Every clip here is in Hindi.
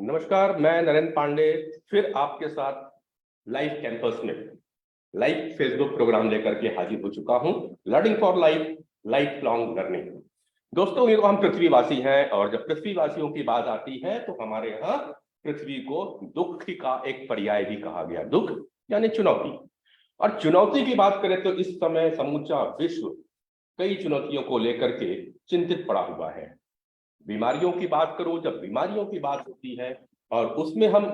नमस्कार, मैं नरेंद्र पांडे फिर आपके साथ लाइव कैंपस में लाइव फेसबुक प्रोग्राम लेकर के हाजिर हो चुका हूं। Learning for life, life long learning. दोस्तों, ये हम पृथ्वीवासी हैं और जब पृथ्वीवासियों की बात आती है तो हमारे यहाँ पृथ्वी को दुख का एक पर्याय भी कहा गया। दुख यानी चुनौती। और चुनौती की बात करें तो इस समय समूचा विश्व कई चुनौतियों को लेकर के चिंतित पड़ा हुआ है। बीमारियों की बात करो, जब बीमारियों की बात होती है और उसमें हम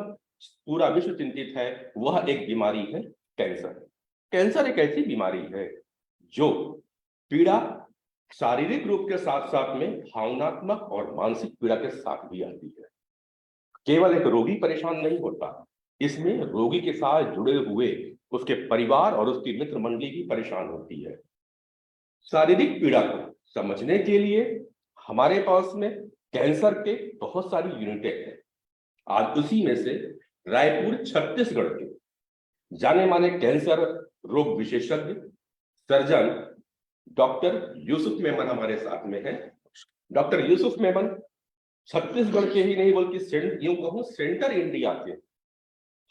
पूरा विश्व चिंतित है, वह एक बीमारी है कैंसर। कैंसर एक ऐसी बीमारी है जो पीड़ा शारीरिक रूप के साथ साथ में भावनात्मक और मानसिक पीड़ा के साथ भी आती है। केवल एक रोगी परेशान नहीं होता, इसमें रोगी के साथ जुड़े हुए उसके परिवार और उसकी मित्र मंडली भी परेशान होती है। शारीरिक पीड़ा को समझने के लिए हमारे पास में कैंसर के बहुत सारी यूनिटें हैं। आज उसी में से रायपुर छत्तीसगढ़ के जाने माने कैंसर रोग विशेषज्ञ सर्जन डॉक्टर यूसुफ मेमन हमारे साथ में है। डॉक्टर यूसुफ मेमन छत्तीसगढ़ के ही नहीं बल्कि यूं कहूं सेंटर इंडिया के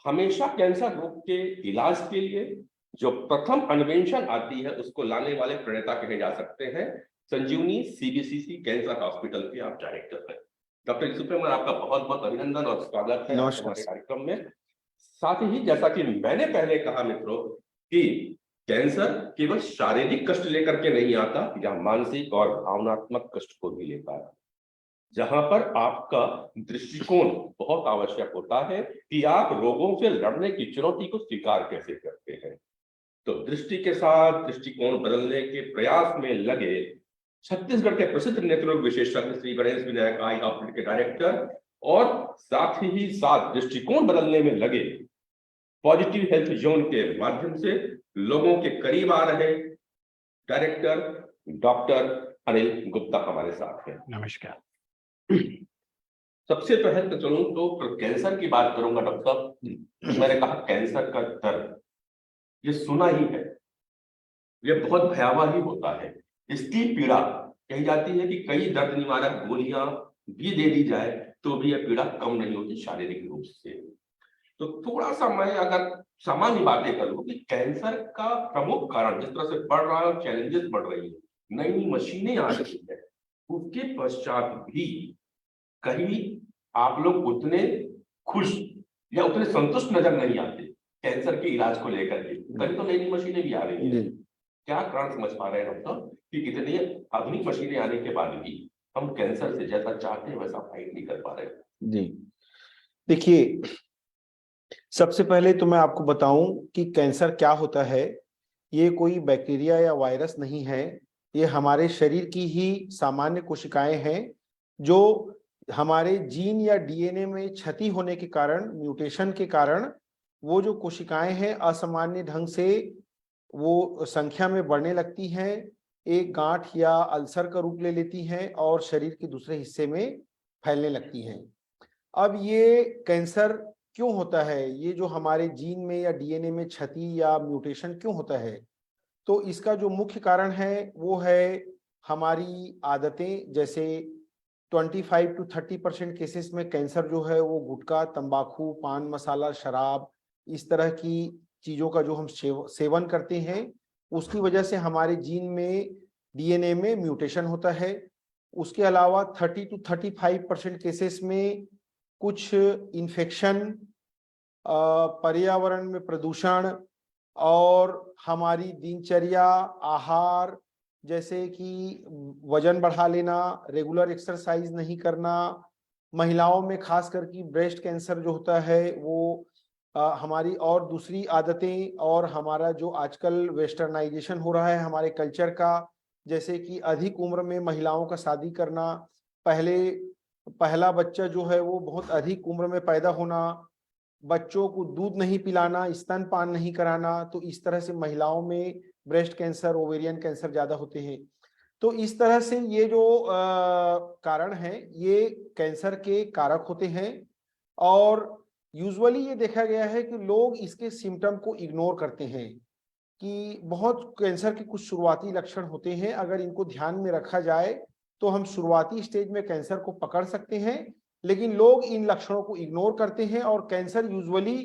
हमेशा कैंसर रोग के इलाज के लिए जो प्रथम अन्वेंशन आती है उसको लाने वाले प्रणेता कहे जा सकते हैं। संजीवनी सीबीसीसी कैंसर हॉस्पिटल के आप डायरेक्टर हैं। डॉक्टर यूसुफ मेमन, आपका बहुत बहुत अभिनंदन और स्वागत है हमारे कार्यक्रम में। साथ ही जैसा कि मैंने पहले कहा मित्रों कि कैंसर केवल शारीरिक कष्ट लेकर के नहीं आता, यह मानसिक और भावनात्मक कष्ट को भी लेता है, जहां पर आपका दृष्टिकोण बहुत आवश्यक होता है कि आप रोगों से लड़ने की चुनौती को स्वीकार कैसे करते हैं। तो दृष्टि के साथ दृष्टिकोण बदलने के प्रयास में लगे छत्तीसगढ़ के प्रसिद्ध नेत्र विशेषज्ञ श्री गणेश विनायक आई हॉस्पिटल के डायरेक्टर और साथ ही साथ दृष्टिकोण बदलने में लगे पॉजिटिव हेल्थ जोन के माध्यम से लोगों के करीब आ रहे डायरेक्टर डॉक्टर अनिल गुप्ता हमारे साथ हैं। नमस्कार। सबसे पहले तो चलूं तो कैंसर की बात करूंगा। डॉक्टर साहब, मैंने कहा कैंसर का दर्द ये सुना ही है, ये बहुत भयावह ही होता है। इसकी पीड़ा कही जाती है कि कई दर्द निवारक गोलियां भी दे दी जाए तो भी यह पीड़ा कम नहीं होती शारीरिक रूप से। तो थोड़ा सा मैं अगर सामान्य बातें करूं कि कैंसर का प्रमुख कारण जिस तरह से बढ़ रहा है और चैलेंजेस बढ़ रही है, नई नई मशीनें आ रही है, उसके पश्चात भी कहीं आप लोग उतने खुश या उतने संतुष्ट नजर नहीं आते कैंसर के इलाज को लेकर के। कभी तो नई नई मशीनें भी आ रही है, क्या कारण समझ पा रहे हैं डॉक्टर कि इतनी आधुनिक मशीनें आने के बाद भी हम कैंसर से जैसा चाहते हैं वैसा फाइट नहीं कर पा रहे? जी देखिए, सबसे पहले तो मैं आपको बताऊं कि कैंसर क्या होता है। ये कोई बैक्टीरिया या वायरस नहीं है, ये हमारे शरीर की ही सामान्य कोशिकाएं हैं जो हमारे जीन या डीएनए में क्षति होने के कारण, म्यूटेशन के कारण वो जो कोशिकाएं हैं असामान्य ढंग से वो संख्या में बढ़ने लगती हैं, एक गांठ या अल्सर का रूप ले लेती हैं और शरीर के दूसरे हिस्से में फैलने लगती हैं। अब ये कैंसर क्यों होता है, ये जो हमारे जीन में या डीएनए में क्षति या म्यूटेशन क्यों होता है, तो इसका जो मुख्य कारण है वो है हमारी आदतें। जैसे 25 to 30% केसेस में कैंसर जो है वो गुटखा, तंबाकू, पान मसाला, शराब, इस तरह की चीजों का जो हम सेवन करते हैं उसकी वजह से हमारे जीन में डीएनए में म्यूटेशन होता है। उसके अलावा 30 to 35% केसेस में कुछ इन्फेक्शन, पर्यावरण में प्रदूषण और हमारी दिनचर्या, आहार, जैसे कि वजन बढ़ा लेना, रेगुलर एक्सरसाइज नहीं करना, महिलाओं में खास करके ब्रेस्ट कैंसर जो होता है वो हमारी और दूसरी आदतें और हमारा जो आजकल वेस्टर्नाइजेशन हो रहा है हमारे कल्चर का, जैसे कि अधिक उम्र में महिलाओं का शादी करना, पहला बच्चा जो है वो बहुत अधिक उम्र में पैदा होना, बच्चों को दूध नहीं पिलाना, स्तनपान नहीं कराना, तो इस तरह से महिलाओं में ब्रेस्ट कैंसर, ओवेरियन कैंसर ज्यादा होते हैं। तो इस तरह से ये जो कारण है ये कैंसर के कारक होते हैं और यूजुअली ये देखा गया है कि लोग इसके सिम्टम को इग्नोर करते हैं कि बहुत कैंसर के कुछ शुरुआती लक्षण होते हैं, अगर इनको ध्यान में रखा जाए तो हम शुरुआती स्टेज में कैंसर को पकड़ सकते हैं लेकिन लोग इन लक्षणों को इग्नोर करते हैं और कैंसर यूजुअली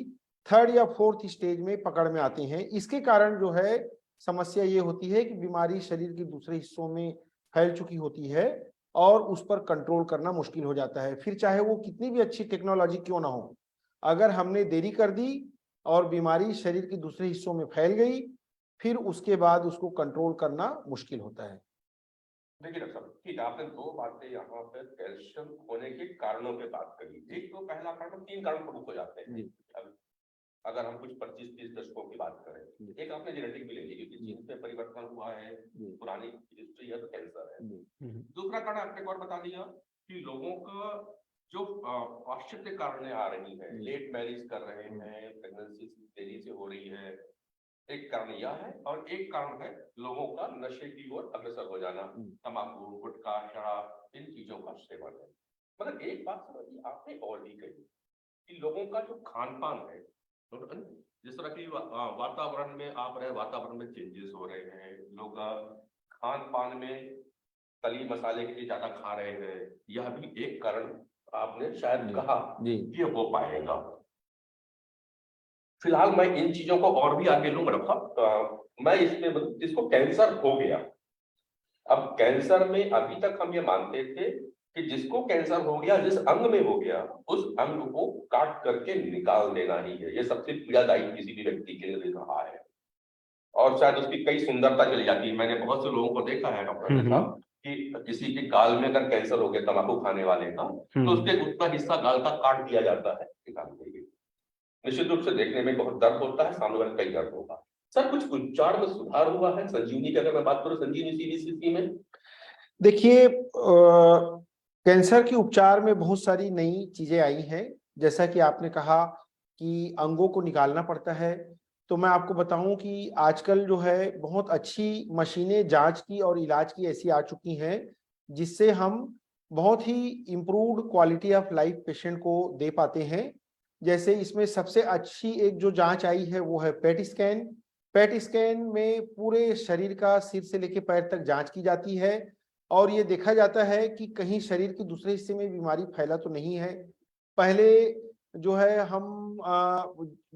3rd या 4th स्टेज में पकड़ में आते हैं। इसके कारण जो है समस्या ये होती है कि बीमारी शरीर के दूसरे हिस्सों में फैल चुकी होती है और उस पर कंट्रोल करना मुश्किल हो जाता है। फिर चाहे वो कितनी भी अच्छी टेक्नोलॉजी क्यों ना हो, अगर हमने देरी कर दी और बीमारी शरीर के दूसरे हिस्सों में फैल गई, फिर उसके बाद उसको कंट्रोल करना मुश्किल होता है। देखिए डॉक्टर साहब, ठीक है, आपने दो बातें यहाँ पे कैल्शियम खोने के कारणों पे बात करी। एक तो पहला कारण, 3 कारण प्रमुख हो जाते हैं। अब अगर हम कुछ 25-30 दशकों की बात करें, एक आपने जेनेटिक भी ले ली क्योंकि जीन पे परिवर्तन हुआ है, पुरानी हिस्ट्री है तो कैंसर है। दूसरा कारण आपने एक और बता दिया कि लोगों का जो पाश्चात्य कारणें आ रही है, लेट मैरिज कर रहे हैं, प्रेगनेंसी देरी से हो रही है, एक कारण यह है। और एक कारण है लोगों का नशे की ओर अग्रसर हो जाना, तंबाकू, गुटखा, शराब, इन चीजों का सेवन है। मतलब एक बात समझिए, आपने और भी कही कि लोगों का जो खान पान है, जिस तरह की वातावरण में आप रहे, वातावरण में चेंजेस हो रहे हैं, लोग खान पान में तली मसाले के लिए ज्यादा खा रहे हैं, यह भी एक कारण आपने शायद कहा कि हो पाएगा। फिलहाल मैं इन चीजों को और भी आगे लूंगा डॉक्टर। मैं इसमें मतलब जिसको कैंसर हो गया, अब कैंसर में अभी तक हम ये मानते थे कि जिसको कैंसर हो गया, जिस अंग में हो गया, उस अंग को काट करके निकाल देना ही है, ये सबसे पीड़ादायी किसी भी व्यक्ति के लिए रहा है। और शायद उसकी कई सुंदरता चली जाती है। मैंने बहुत से लोगों को देखा है डॉक्टर साहब कि किसी के गाल में अगर कैंसर हो गया तंबाकू खाने वाले का, तो उसके उतना हिस्सा गाल का काट दिया जाता है, निकाल देंगे। निश्चित रूप से देखने में बहुत दर्द होता है, सामने वाले कई दर्द होगा। सर, कुछ उपचार में सुधार हुआ है संजीवनी की, अगर मैं बात करूं संजीवनी सीबीसी में? देखिए, कैंसर के उपचार में बहुत सारी नई चीजें आई हैं। जैसा कि आपने कहा कि अंगों को निकालना पड़ता है, तो मैं आपको बताऊं कि आजकल जो है बहुत अच्छी मशीनें जांच की और इलाज की ऐसी आ चुकी हैं जिससे हम बहुत ही improved quality of life patient को दे पाते हैं। जैसे इसमें सबसे अच्छी एक जो जांच आई है वो है पेट स्कैन। पेट स्कैन में पूरे शरीर का सिर से लेकर पैर तक जांच की जाती है और ये देखा जाता है कि कहीं शरीर के दूसरे हिस्से में बीमारी फैला तो नहीं है। पहले जो है हम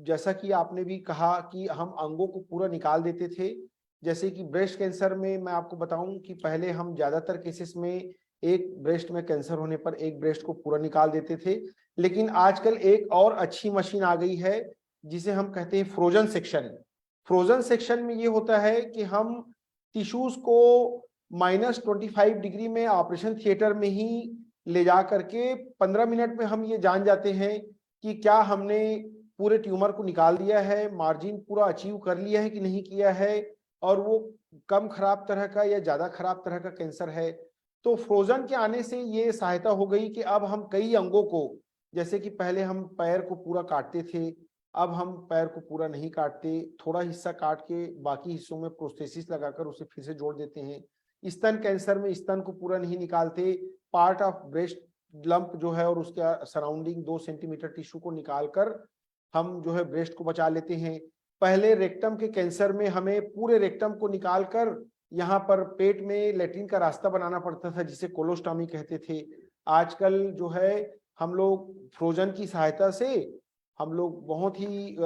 जैसा कि आपने भी कहा कि हम अंगों को पूरा निकाल देते थे। जैसे कि ब्रेस्ट कैंसर में मैं आपको बताऊं कि पहले हम ज्यादातर केसेस में एक ब्रेस्ट में कैंसर होने पर एक ब्रेस्ट को पूरा निकाल देते थे, लेकिन आजकल एक और अच्छी मशीन आ गई है जिसे हम कहते हैं फ्रोजन सेक्शन। फ्रोजन सेक्शन में ये होता है कि हम टिश्यूज को -25 डिग्री में ऑपरेशन थिएटर में ही ले जा करके 15 मिनट में हम ये जान जाते हैं कि क्या हमने पूरे ट्यूमर को निकाल दिया है, मार्जिन पूरा अचीव कर लिया है कि नहीं किया है, और वो कम खराब तरह का या ज्यादा खराब तरह का कैंसर है। तो फ्रोजन के आने से ये सहायता हो गई कि अब हम कई अंगों को, जैसे कि पहले हम पैर को पूरा काटते थे, अब हम पैर को पूरा नहीं काटते, थोड़ा हिस्सा काट के बाकी हिस्सों में प्रोस्थेसिस लगाकर उसे फिर से जोड़ देते हैं। स्तन कैंसर में स्तन को पूरा नहीं निकालते, पार्ट ऑफ ब्रेस्ट लंप जो है और उसके सराउंडिंग 2 सेंटीमीटर टिश्यू को निकालकर हम जो है ब्रेस्ट को बचा लेते हैं। पहले रेक्टम के कैंसर में हमें पूरे रेक्टम को निकालकर यहाँ पर पेट में लेट्रिन का रास्ता बनाना पड़ता था जिसे कोलोस्टॉमी कहते थे। आजकल जो है हम लोग फ्रोजन की सहायता से हम लोग बहुत ही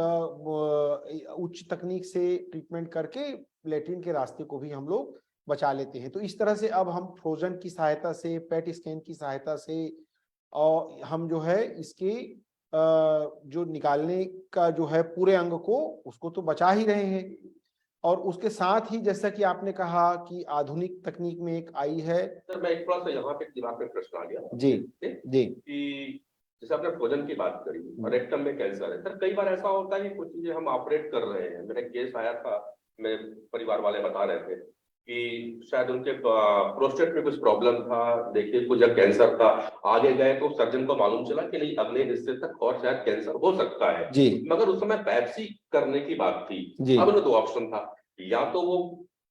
उच्च तकनीक से ट्रीटमेंट करके लेट्रिन के रास्ते को भी हम लोग बचा लेते हैं। तो इस तरह से अब हम फ्रोजन की सहायता से, पेट स्कैन की सहायता से, और हम जो है इसके जो निकालने का जो है पूरे अंग को उसको तो बचा ही रहे हैं। और उसके साथ ही जैसा कि आपने कहा कि आधुनिक तकनीक में एक आई है। सर, मैं एक थोड़ा सा यहाँ पे दिमाग में प्रश्न आ गया जी जी कि जैसे आपने भोजन की बात करी और रेक्टम में कैंसर है, सर कई बार ऐसा होता है कि कुछ चीजें हम ऑपरेट कर रहे हैं। मेरा केस आया था, मेरे परिवार वाले बता रहे थे कि शायद उनके प्रोस्टेट में कुछ प्रॉब्लम था, देखिए कुछ कैंसर था। आगे गए तो सर्जन को मालूम चला कि नहीं, अगले हिस्से तक और शायद कैंसर हो सकता है जी। मगर उस समय पैप्सी करने की बात थी। अब उन्हें 2 ऑप्शन था, या तो वो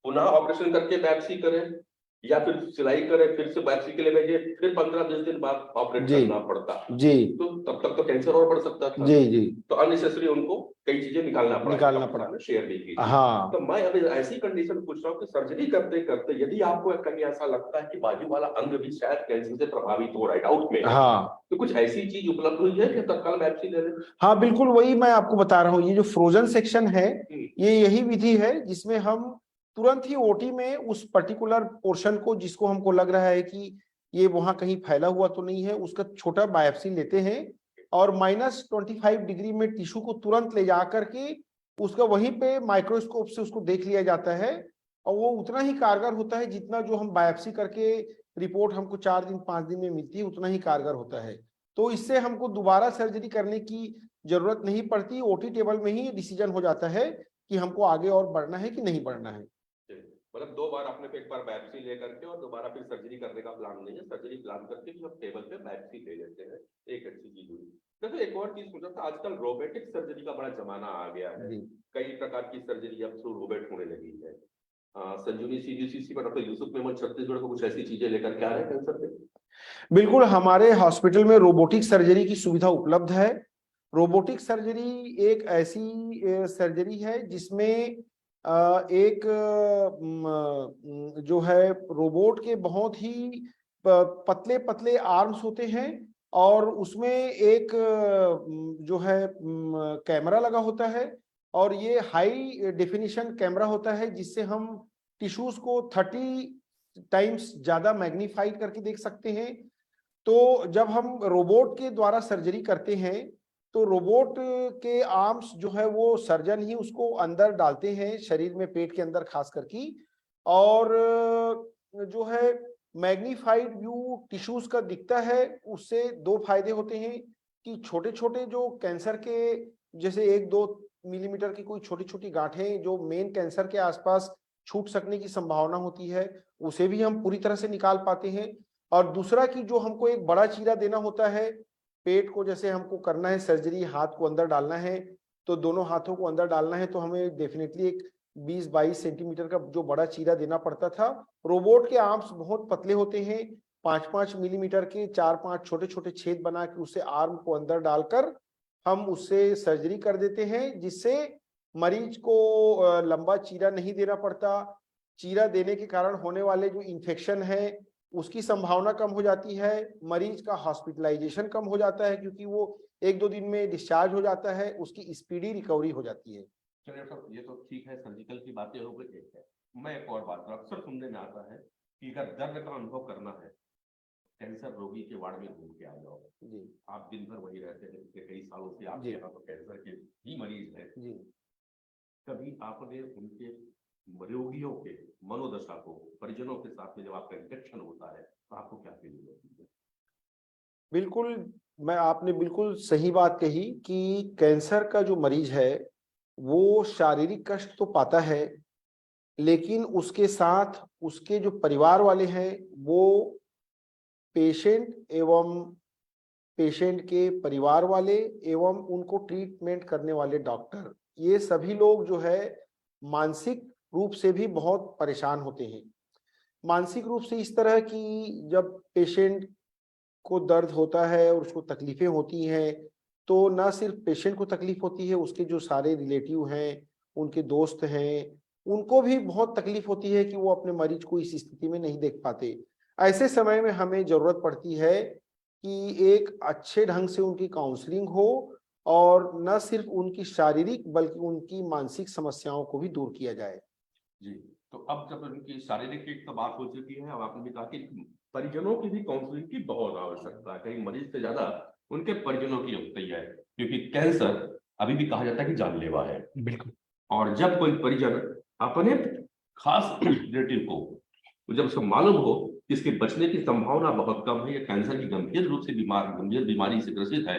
पुनः ऑपरेशन करके पैप्सी करें या फिर सिलाई करे, फिर से बायोप्सी के लिए भेजे, फिर 15-20 दिन बाद ऑपरेट करना पड़ता जी। तो तब तक तो कैंसर और बढ़ सकता था। जी जी। तो अननेसेसरी उनको कई चीजें निकालना पड़ा, शेयर नहीं की। हाँ तो मैं अभी ऐसी कंडीशन पूछ रहा हूँ कि सर्जरी करते करते यदि आपको कहीं ऐसा लगता है कि बाजू वाला अंग भी शायद कैंसर से प्रभावित हो रहा है, डाउट में है, हाँ तो कुछ ऐसी चीज उपलब्ध हुई है कि तत्काल बायोप्सी ले लें? हाँ बिल्कुल, वही मैं आपको बता रहा हूँ। ये जो फ्रोजन सेक्शन है, ये यही विधि है जिसमें हम तुरंत ही ओटी में उस पर्टिकुलर पोर्शन को, जिसको हमको लग रहा है कि ये वहां कहीं फैला हुआ तो नहीं है, उसका छोटा बायोप्सी लेते हैं और -25 डिग्री में टिश्यू को तुरंत ले जा करके उसका वहीं पे माइक्रोस्कोप से उसको देख लिया जाता है। और वो उतना ही कारगर होता है जितना जो हम बायोप्सी करके रिपोर्ट हमको 4 दिन 5 दिन में मिलती है, उतना ही कारगर होता है। तो इससे हमको दोबारा सर्जरी करने की जरूरत नहीं पड़ती, ओटी टेबल में ही डिसीजन हो जाता है कि हमको आगे और बढ़ना है कि नहीं बढ़ना है। मतलब 2 बार आपने एक बार बायोप्सी लेकर के और दोबारा फिर सर्जरी करने का प्लान नहीं है, सर्जरी प्लान करके फिर आप टेबल पे बायोप्सी ले लेते हैं, एक अच्छी चीज हुई। देखो एक और चीज पूछा था, आजकल रोबोटिक सर्जरी का बड़ा जमाना आ गया है, कई प्रकार की सर्जरी अब थ्रू रोबोट होने लगी है। संजीवनी सीजीसीसी पर डॉक्टर यूसुफ मेमन छत्तीसगढ़ को कुछ ऐसी चीजें लेकर के आ रहे हैं कैंसर पे? बिल्कुल, हमारे हॉस्पिटल में रोबोटिक सर्जरी की सुविधा उपलब्ध है। रोबोटिक सर्जरी एक ऐसी सर्जरी है जिसमें एक जो है रोबोट के बहुत ही पतले पतले आर्म्स होते हैं और उसमें एक जो है कैमरा लगा होता है और ये हाई डेफिनिशन कैमरा होता है जिससे हम टिश्यूज को 30 टाइम्स ज्यादा मैग्नीफाइड करके देख सकते हैं। तो जब हम रोबोट के द्वारा सर्जरी करते हैं तो रोबोट के आर्म्स जो है वो सर्जन ही उसको अंदर डालते हैं शरीर में, पेट के अंदर खास करके, और जो है मैग्नीफाइड व्यू टिश्यूज का दिखता है। उससे 2 फायदे होते हैं कि छोटे छोटे जो कैंसर के, जैसे 1-2 मिलीमीटर की कोई छोटी छोटी गांठें जो मेन कैंसर के आसपास छूट सकने की संभावना होती है, उसे भी हम पूरी तरह से निकाल पाते हैं। और दूसरा कि जो हमको एक बड़ा चीरा देना होता है पेट को, जैसे हमको करना है सर्जरी, हाथ को अंदर डालना है तो दोनों हाथों को अंदर डालना है तो हमें डेफिनेटली एक 20-22 सेंटीमीटर का जो बड़ा चीरा देना पड़ता था। रोबोट के आर्म्स बहुत पतले होते हैं, 5-5 मिलीमीटर के 4-5 छोटे छोटे छेद बना के उससे आर्म को अंदर डालकर हम उससे सर्जरी कर देते हैं, जिससे मरीज को लंबा चीरा नहीं देना पड़ता। चीरा देने के कारण होने वाले जो इन्फेक्शन है उसकी संभावना कम हो जाती है, मरीज का हॉस्पिटलाइजेशन कम हो जाता है क्योंकि वो 1-2 दिन में डिस्चार्ज हो जाता है, उसकी स्पीडी रिकवरी हो जाती है। चलिए सर, ये तो ठीक है, सर्जिकल की बातें हो गई। एक है, मैं एक और बात, अक्सर सुनने में आता है कि अगर दर्द का अनुभव करना है, कैंसर रोगी के वार्ड में घूम के आ जाओ जी। आप दिन भर वही रहते हैं, पिछले कई सालों से आपके यहाँ तो कैंसर के ही मरीज हैं जी। कभी आपने उनके रोगियों के मनोदशा को, परिजनों के साथ में जब आपका इंटरेक्शन होता है तो आपको क्या फीलिंग होती है? बिल्कुल, आपने बिल्कुल सही बात कही कि कैंसर का जो मरीज है वो शारीरिक कष्ट तो पाता है, लेकिन उसके साथ उसके जो परिवार वाले हैं वो पेशेंट एवं पेशेंट के परिवार वाले एवं उनको ट्रीटमेंट करने वाले डॉक्टर, ये सभी लोग जो है मानसिक रूप से भी बहुत परेशान होते हैं। मानसिक रूप से इस तरह की, जब पेशेंट को दर्द होता है और उसको तकलीफें होती हैं तो ना सिर्फ पेशेंट को तकलीफ होती है, उसके जो सारे रिलेटिव हैं, उनके दोस्त हैं, उनको भी बहुत तकलीफ होती है कि वो अपने मरीज को इस स्थिति में नहीं देख पाते। ऐसे समय में हमें जरूरत पड़ती है कि एक अच्छे ढंग से उनकी काउंसलिंग हो और न सिर्फ उनकी शारीरिक बल्कि उनकी मानसिक समस्याओं को भी दूर किया जाए जी। तो अब जब उनकी शारीरिक की तो बात हो चुकी है, अब आपने भी कहा कि परिजनों की भी काउंसलिंग की बहुत आवश्यकता है, कहीं मरीज से ज्यादा उनके परिजनों की होती है, क्योंकि कैंसर अभी भी कहा जाता है कि जानलेवा है। बिल्कुल। और जब कोई परिजन अपने खास रिलेटिव को जब उसको मालूम हो कि इसके बचने की संभावना बहुत कम है, ये कैंसर की गंभीर रूप से गंभीर बीमारी से ग्रसित है,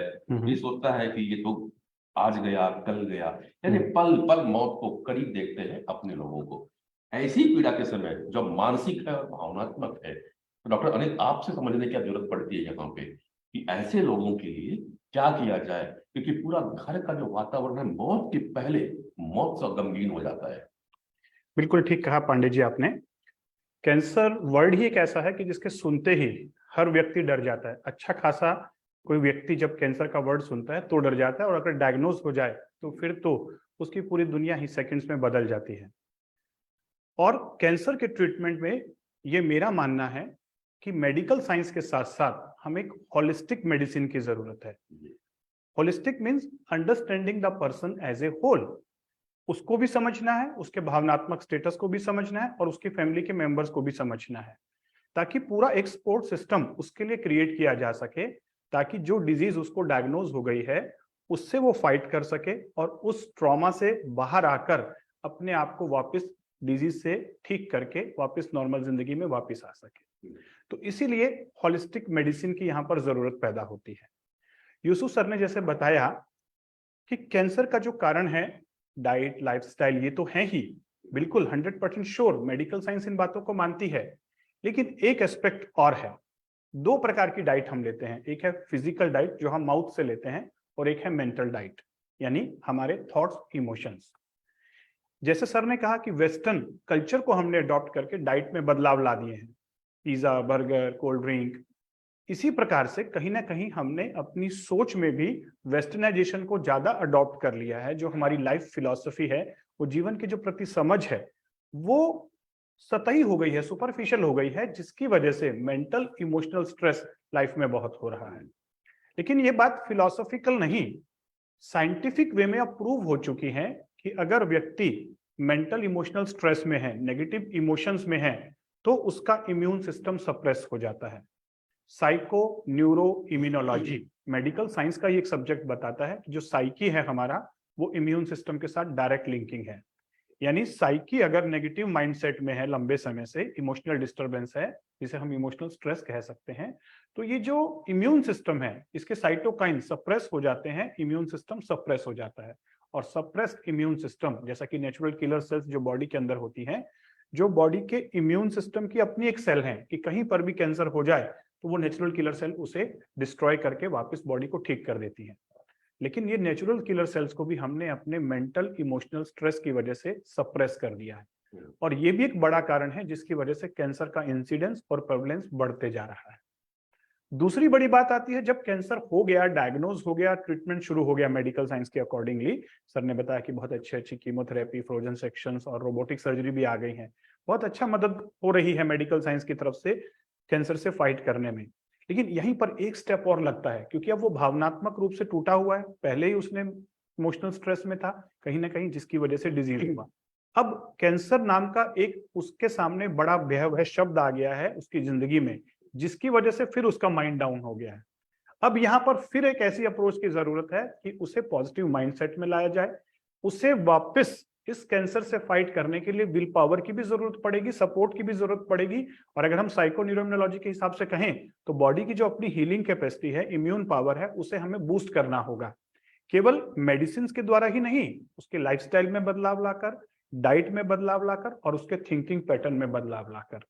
ये सोचता है कि ये तो आज गया कल गया, यानी पल पल मौत को करीब देखते हैं अपने लोगों को। ऐसी पीड़ा के समय जो मानसिक है और भावनात्मक है, तो डॉक्टर अनिल आपसे समझने की जरूरत पड़ती है यहाँ पे कि ऐसे लोगों के लिए क्या किया जाए, क्योंकि पूरा घर का जो वातावरण है मौत के पहले मौत से गमगीन हो जाता है। बिल्कुल ठीक कहा पांडे जी आपने। कैंसर वर्ड ही एक ऐसा है कि जिसके सुनते ही हर व्यक्ति डर जाता है। अच्छा खासा कोई व्यक्ति जब कैंसर का वर्ड सुनता है तो डर जाता है, और अगर डायग्नोज हो जाए तो फिर तो उसकी पूरी दुनिया ही सेकंड्स में बदल जाती है। और कैंसर के ट्रीटमेंट में ये मेरा मानना है कि मेडिकल साइंस के साथ साथ हमें एक होलिस्टिक मेडिसिन की जरूरत है। Holistic means understanding the person as a whole. उसको भी समझना है, उसके भावनात्मक स्टेटस को भी समझना है, और उसकी फैमिली के मेंबर्स को भी समझना है, ताकि पूरा एक सपोर्ट सिस्टम उसके लिए क्रिएट किया जा सके, ताकि जो डिजीज उसको डायग्नोज हो गई है उससे वो फाइट कर सके और उस ट्रॉमा से बाहर आकर अपने आप को वापस डिजीज से ठीक करके वापस नॉर्मल जिंदगी में वापस आ सके। तो इसीलिए होलिस्टिक मेडिसिन की यहाँ पर जरूरत पैदा होती है। यूसुफ सर ने जैसे बताया कि कैंसर का जो कारण है डाइट, लाइफस्टाइल, ये तो है ही बिल्कुल 100% श्योर, मेडिकल साइंस इन बातों को मानती है। लेकिन एक एस्पेक्ट और है। दो प्रकार की डाइट हम लेते हैं, एक है फिजिकल डाइट जो हम माउथ से लेते हैं, और एक है मेंटल डाइट, यानी हमारे थॉट्स, इमोशंस। जैसे सर ने कहा कि वेस्टर्न कल्चर को हमने अडॉप्ट करके डाइट में बदलाव ला दिए हैं, पिज्जा, बर्गर, कोल्ड ड्रिंक। इसी प्रकार से कहीं ना कहीं हमने अपनी सोच में भी वेस्टर्नाइजेशन को ज्यादा अडॉप्ट कर लिया है। जो हमारी लाइफ फिलॉसफी है, वो जीवन के जो प्रति समझ है, वो सतही हो गई है, सुपरफिशियल हो गई है, जिसकी वजह से मेंटल इमोशनल स्ट्रेस लाइफ में बहुत हो रहा है। लेकिन ये बात फिलॉसफिकल नहीं, साइंटिफिक वे में अब प्रूव हो चुकी है कि अगर व्यक्ति मेंटल इमोशनल स्ट्रेस में है, नेगेटिव इमोशंस में है, तो उसका इम्यून सिस्टम सप्रेस हो जाता है। Psycho neuro immunology medical science का ही एक सब्जेक्ट बताता है कि जो साइकी है हमारा, वो इम्यून सिस्टम के साथ डायरेक्ट लिंकिंग है। यानी साइकी अगर नेगेटिव माइंडसेट में है, लंबे समय से इमोशनल डिस्टरबेंस है, जिसे हम इमोशनल स्ट्रेस कह सकते हैं, तो ये जो इम्यून सिस्टम है, इसके साइटोकाइन सप्रेस हो जाते हैं, इम्यून सिस्टम सप्रेस हो जाता है। और सप्रेस्ड इम्यून सिस्टम, जैसा कि नेचुरल किलर सेल्स जो बॉडी के अंदर होती हैं, जो बॉडी के इम्यून सिस्टम की अपनी एक सेल है कि कहीं पर भी कैंसर हो जाए तो वो नेचुरल किलर सेल उसे डिस्ट्रॉय करके वापस बॉडी को ठीक कर देती है। लेकिन ये नेचुरल किलर सेल्स को भी हमने अपने मेंटल इमोशनल स्ट्रेस की वजह से सप्रेस कर दिया है, और ये भी एक बड़ा कारण है जिसकी वजह से कैंसर का इंसिडेंस और प्रेवलेंस बढ़ते जा रहा है। दूसरी बड़ी बात आती है जब कैंसर हो गया, डायग्नोज हो गया, ट्रीटमेंट शुरू हो गया मेडिकल साइंस के अकॉर्डिंगली। सर ने बताया कि बहुत अच्छी कीमोथेरेपी, फ्रोजन सेक्शंस और रोबोटिक सर्जरी भी आ गई हैं। बहुत अच्छा मदद हो रही है मेडिकल साइंस की तरफ से कैंसर से फाइट करने में। लेकिन यहीं पर एक स्टेप और लगता है, क्योंकि अब वो भावनात्मक रूप से टूटा हुआ है, पहले ही उसने इमोशनल स्ट्रेस में था कहीं ना कहीं, जिसकी वजह से डिजीज हुआ। अब कैंसर नाम का एक उसके सामने बड़ा भयावह शब्द आ गया है उसकी जिंदगी में, जिसकी वजह से फिर उसका माइंड डाउन हो गया है। अब यहाँ पर फिर एक ऐसी अप्रोच की जरूरत है कि उसे पॉजिटिव माइंडसेट में लाया जाए, उसे वापस इस कैंसर से फाइट करने के लिए विल पावर की भी जरूरत पड़ेगी, सपोर्ट की भी जरूरत पड़ेगी। और अगर हम साइको न्यूरोइम्यूनोलॉजी के हिसाब से कहें तो बॉडी की जो अपनी हीलिंग कैपेसिटी है, इम्यून पावर है, उसे हमें बूस्ट करना होगा। केवल मेडिसिन के द्वारा ही नहीं, उसके लाइफस्टाइल में बदलाव लाकर, डाइट में बदलाव लाकर और उसके थिंकिंग पैटर्न में बदलाव लाकर।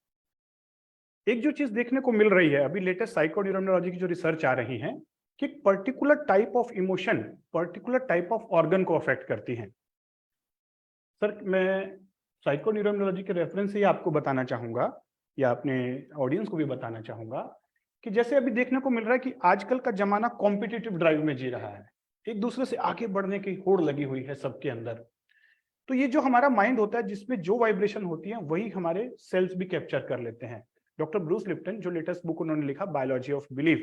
एक जो चीज देखने को मिल रही है अभी लेटेस्ट साइको न्यूरोइम्यूनोलॉजी की जो रिसर्च आ रही है कि particular type of emotion particular type of organ को अफेक्ट करती है। सर, मैं साइको न्यूरोइम्यूनोलॉजी के रेफरेंस से ही आपको बताना चाहूंगा या अपने ऑडियंस को भी बताना चाहूंगा कि जैसे अभी देखने को मिल रहा है कि आजकल का जमाना कॉम्पिटिटिव ड्राइव में जी रहा है, एक दूसरे से आगे बढ़ने की होड़ लगी हुई है सबके अंदर। तो ये जो हमारा माइंड होता है, जिसमें जो वाइब्रेशन होती है वही हमारे सेल्स भी कैप्चर कर लेते हैं। डॉक्टर ब्रूस लिप्टन, जो लेटेस्ट बुक उन्होंने लिखा बायोलॉजी ऑफ बिलीफ,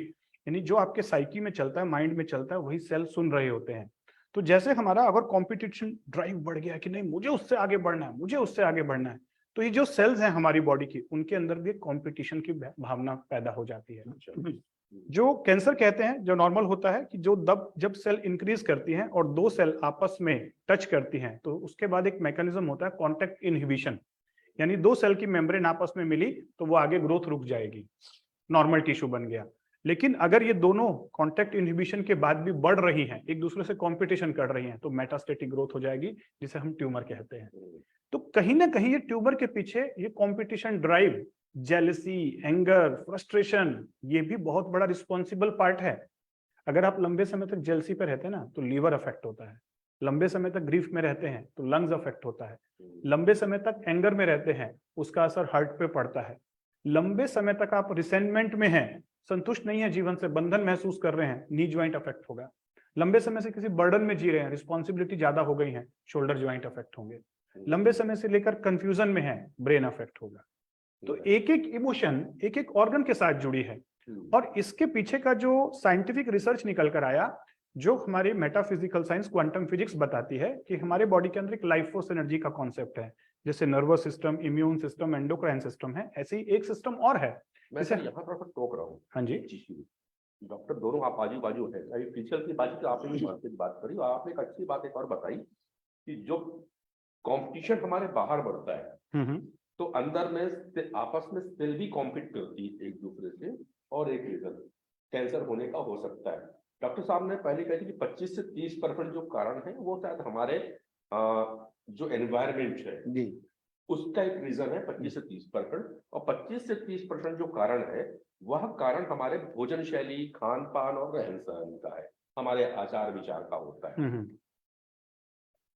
यानी जो आपके साइकी में चलता है, माइंड में चलता है, वही सेल सुन रहे होते हैं। तो जैसे हमारा अगर कंपटीशन ड्राइव बढ़ गया कि नहीं मुझे उससे आगे बढ़ना है, मुझे उससे आगे बढ़ना है, तो ये जो सेल्स हैं हमारी बॉडी की, उनके अंदर भी कंपटीशन की भावना पैदा हो जाती है। जो कैंसर कहते हैं, जो नॉर्मल होता है कि जो जब सेल इंक्रीज करती हैं और दो सेल आपस में टच करती हैं, तो उसके बाद एक मैकेनिज्म होता है कॉन्टैक्ट इनहिबिशन, यानी दो सेल की मेम्ब्रेन आपस में मिली तो वो आगे ग्रोथ रुक जाएगी, नॉर्मल टिश्यू बन गया। लेकिन अगर ये दोनों कॉन्टैक्ट इनहिबिशन के बाद भी बढ़ रही हैं, एक दूसरे से कंपटीशन कर रही हैं, तो मेटास्टेटिक ग्रोथ हो जाएगी, जिसे हम ट्यूमर कहते हैं। तो कहीं ना कहीं ये ट्यूमर के पीछे ये competition drive, jealousy, anger, frustration, ये भी बहुत बड़ा रिस्पॉन्सिबल पार्ट है। अगर आप लंबे समय तक जेलसी पे रहते हैं ना, तो लीवर अफेक्ट होता है। लंबे समय तक ग्रीफ में रहते हैं तो लंग्स अफेक्ट होता है। लंबे समय तक एंगर में रहते हैं, उसका असर हार्ट पे पड़ता है। लंबे समय तक आप रिसेंटमेंट में हैं संतुष्ट नहीं है जीवन से, बंधन महसूस कर रहे हैं, नी ज्वाइंट अफेक्ट होगा। लंबे समय से किसी बर्डन में जी रहे हैं, रिस्पॉन्सिबिलिटी ज्यादा हो गई है, शोल्डर ज्वाइंट अफेक्ट होंगे। लंबे समय से लेकर कंफ्यूजन में है, ब्रेन अफेक्ट होगा। तो एक एक इमोशन एक एक ऑर्गन के साथ जुड़ी है। और इसके पीछे का जो साइंटिफिक रिसर्च निकल कर आया, जो हमारी मेटाफिजिकल साइंस क्वांटम फिजिक्स बताती है कि हमारे बॉडी के अंदर एक लाइफ फोर्स एनर्जी का कॉन्सेप्ट है। जैसे nervous system, immune system, endocrine system है, ऐसे ही एक सिस्टम और है। मैं सर यहाँ पर टोक रहा हूँ। हाँ जी। डॉक्टर, दोनों आप बाजू बाजू है, फिजिकल की बात की आपने भी मानसिक बात करी, और आपने एक अच्छी बात एक और बताई कि जो कंपटीशन हमारे बाहर बढ़ता है, तो अंदर में आपस में सेल भी कॉम्पीट करती है एक दूसरे से, और एक रीजन कैंसर होने का हो सकता है। डॉक्टर साहब ने पहले कही थी कि 25 से 30% जो कारण है वो शायद हमारे जो एनवायरमेंट है जी, उसका एक रीजन है 25 से 30%, और 25 से 30% जो कारण है वह कारण हमारे भोजन शैली, खान पान और रहन सहन का है, हमारे आचार विचार का होता है।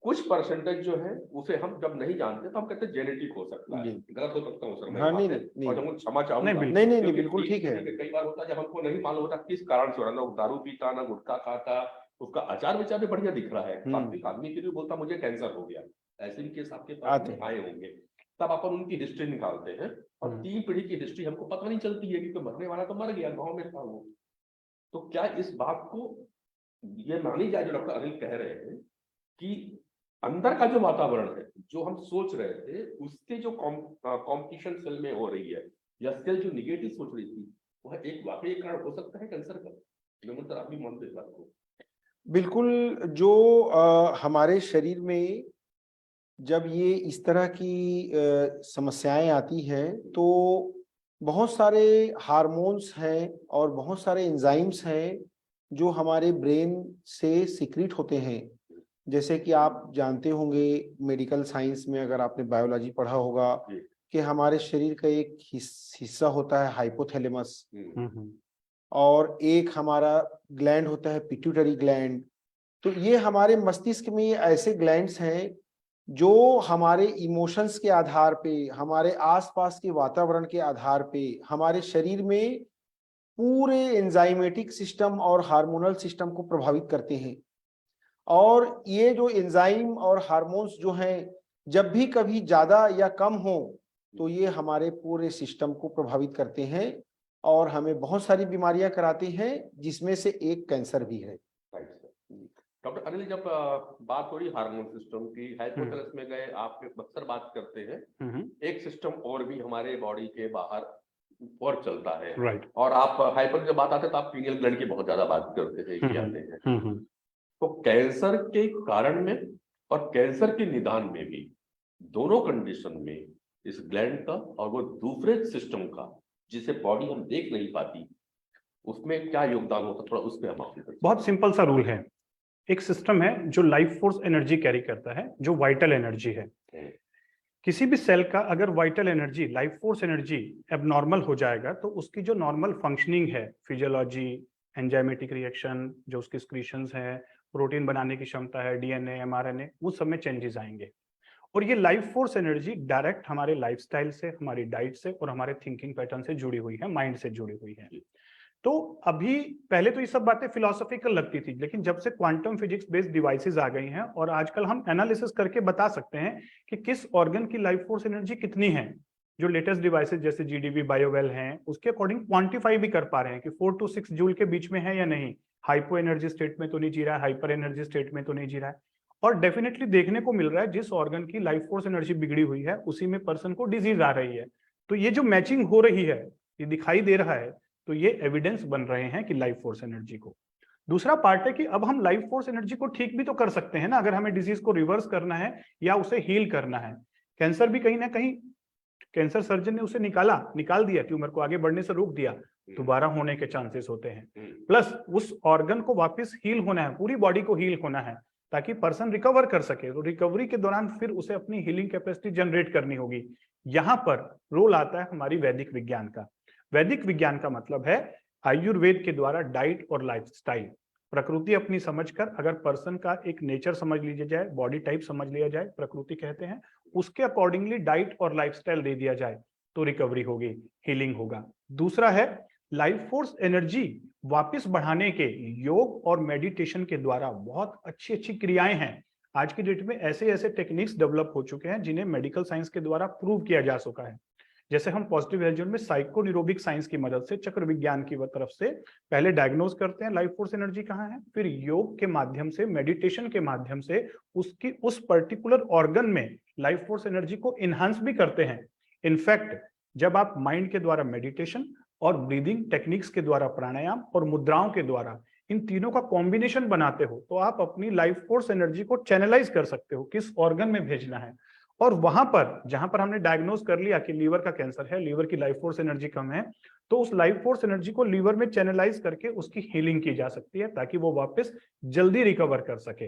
कुछ परसेंटेज जो है उसे हम जब नहीं जानते तो हम कहते हैं जेनेटिक हो सकता है। गलत हो सकता हूँ सर मैं, हाँ, नहीं, और हम क्षमा चाहूंगा। नहीं, बिल्कुल ठीक है। कई बार होता है जब हमको नहीं मालूम होता किस कारण से हो रहा है, ना दारू पीता, ना गुटखा खाता, उसका आचार विचार भी बढ़िया दिख रहा है, सात्विक आदमी फिर भी बोलता मुझे कैंसर हो गया। ऐसे भी केस आपके पास में आए होंगे। तब अपन उनकी हिस्ट्री निकालते हैं, और 3 पीढ़ी की हिस्ट्री हमको पता नहीं चलती है, क्योंकि मरने वाला तो मर गया, गाँव में था वो। तो क्या इस बात को ये मानी जाए जो डॉक्टर अनिल कह रहे हैं कि अंदर का जो वातावरण है, जो हम सोच रहे थे, उसके जो कंपटीशन सेल में हो रही है, या सेल जो निगेटिव सोच रही थी, वह एक वाकई कारण हो सकता है कैंसर का? मैं आप भी मानते हैं बात को? बिल्कुल। जो हमारे शरीर में जब ये इस तरह की समस्याएं आती हैं, तो बहुत सारे हार्मोन्स हैं और बहुत सारे एंजाइम्स हैं जो हमारे ब्रेन से सीक्रेट होते हैं। जैसे कि आप जानते होंगे, मेडिकल साइंस में अगर आपने बायोलॉजी पढ़ा होगा कि हमारे शरीर का एक हिस्सा होता है हाइपोथैलेमस, और एक हमारा ग्लैंड होता है पिट्यूटरी ग्लैंड। तो ये हमारे मस्तिष्क में ऐसे ग्लैंड्स हैं जो हमारे इमोशंस के आधार पे, हमारे आसपास के वातावरण के आधार पे, हमारे शरीर में पूरे एंजाइमेटिक सिस्टम और हार्मोनल सिस्टम को प्रभावित करते हैं। और ये जो एंजाइम और हार्मोन्स जो हैं, जब भी कभी ज्यादा या कम हो तो ये हमारे पूरे सिस्टम को प्रभावित करते हैं और हमें बहुत सारी बीमारियां कराते हैं, जिसमें से एक कैंसर भी है। डॉक्टर अनिल, जब बात हो रही हार्मोन सिस्टम की, हाइपोथैलेमस में गए, आप अक्सर बात करते हैं एक सिस्टम और भी हमारे बॉडी के बाहर और चलता है, राइट। और आप हाइपर जब बात आते तो आप पीनियल ग्लैंड की बहुत ज्यादा बात करते थे, कहते हैं। तो कैंसर के कारण में और कैंसर के निदान में भी, दोनों कंडीशन में इस ग्लैंड का और वो दूसरे सिस्टम का जिसे बॉडी हम देख नहीं पाती, उसमें क्या योगदान होता, थोड़ा उस पर हम आपसे। बहुत सिंपल सा रूल है। एक सिस्टम है जो लाइफ फोर्स एनर्जी कैरी करता है, जो वाइटल एनर्जी है। किसी भी सेल का अगर vital energy, life force energy abnormal हो जाएगा, तो उसकी जो नॉर्मल फंक्शनिंग है, फिजियोलॉजी, एंजाइमेटिक रिएक्शन, जो उसकी स्क्रीशंस है, प्रोटीन बनाने की क्षमता है, डीएनए, एमआरएनए, उस सब में चेंजेस आएंगे। और ये लाइफ फोर्स एनर्जी डायरेक्ट हमारे लाइफस्टाइल से, हमारी डाइट से और हमारे थिंकिंग पैटर्न से जुड़ी हुई है, माइंड से जुड़ी हुई है। तो अभी पहले तो ये सब बातें फिलोसॉफिकल लगती थी, लेकिन जब से क्वांटम फिजिक्स बेस्ड डिवाइसेस आ गई हैं और आजकल हम एनालिसिस करके बता सकते हैं कि किस ऑर्गन की लाइफ फोर्स एनर्जी कितनी है। जो लेटेस्ट डिवाइसेस जैसे जीडीबी बायोवेल हैं, उसके अकॉर्डिंग क्वांटिफाई भी कर पा रहे हैं कि 4 to 6 जूल के बीच में है या नहीं, हाइपो एनर्जी स्टेट में तो नहीं जी रहा है, हाइपर एनर्जी स्टेट में तो नहीं जी रहा है। और डेफिनेटली देखने को मिल रहा है जिस ऑर्गन की लाइफ फोर्स एनर्जी बिगड़ी हुई है उसी में पर्सन को डिजीज आ रही है। तो ये जो मैचिंग हो रही है, ये दिखाई दे रहा है, तो ये एविडेंस बन रहे हैं कि लाइफ फोर्स एनर्जी को। दूसरा पार्ट है कि अब हम लाइफ फोर्स एनर्जी को ठीक भी तो कर सकते हैं ना, अगर हमें डिजीज को रिवर्स करना है या उसे हील करना है। कैंसर भी कहीं ना कहीं कैंसर सर्जन ने उसे निकाल दिया, ट्यूमर को आगे बढ़ने से रोक दिया, दोबारा होने के चांसेस होते हैं। प्लस उस ऑर्गन को वापस हील होना है, पूरी बॉडी को हील होना है, ताकि पर्सन रिकवर कर सके। तो रिकवरी के दौरान फिर उसे अपनी हीलिंग कैपेसिटी जनरेट करनी होगी। यहां पर रोल आता है हमारी वैदिक विज्ञान का। वैदिक विज्ञान का मतलब है आयुर्वेद के द्वारा डाइट और लाइफस्टाइल, प्रकृति अपनी समझकर, अगर पर्सन का एक नेचर समझ लीजिए जाए, बॉडी टाइप समझ लिया जाए, प्रकृति कहते हैं, उसके अकॉर्डिंगली डाइट और लाइफस्टाइल दे दिया जाए तो रिकवरी होगी, हीलिंग होगा। दूसरा है लाइफ फोर्स एनर्जी वापस बढ़ाने के योग और मेडिटेशन के द्वारा बहुत अच्छी अच्छी क्रियाएं हैं। आज की डेट में ऐसे ऐसे टेक्निक्स डेवलप हो चुके हैं जिन्हें मेडिकल साइंस के द्वारा प्रूव किया जा चुका है। जैसे हम पॉजिटिव हेल्थ जोन में साइको न्यूरोबिक साइंस की मदद से, चक्र विज्ञान की तरफ से पहले डायग्नोज करते हैं लाइफ फोर्स एनर्जी कहाँ है, फिर योग के माध्यम से, मेडिटेशन के माध्यम से उसकी उस पर्टिकुलर ऑर्गन में लाइफ फोर्स एनर्जी को इनहांस भी करते हैं। इनफैक्ट जब आप माइंड के द्वारा मेडिटेशन और ब्रीदिंग टेक्निक्स के द्वारा, प्राणायाम और मुद्राओं के द्वारा इन तीनों का कॉम्बिनेशन बनाते हो तो आप अपनी लाइफ फोर्स एनर्जी को चैनलाइज कर सकते हो किस ऑर्गन में भेजना है। और वहां पर जहां पर हमने डायग्नोज कर लिया कि लीवर का कैंसर है, लीवर की लाइफ फोर्स एनर्जी कम है, तो उस लाइफ फोर्स एनर्जी को लीवर में चैनलाइज करके उसकी हीलिंग की जा सकती है ताकि वो वापस जल्दी रिकवर कर सके।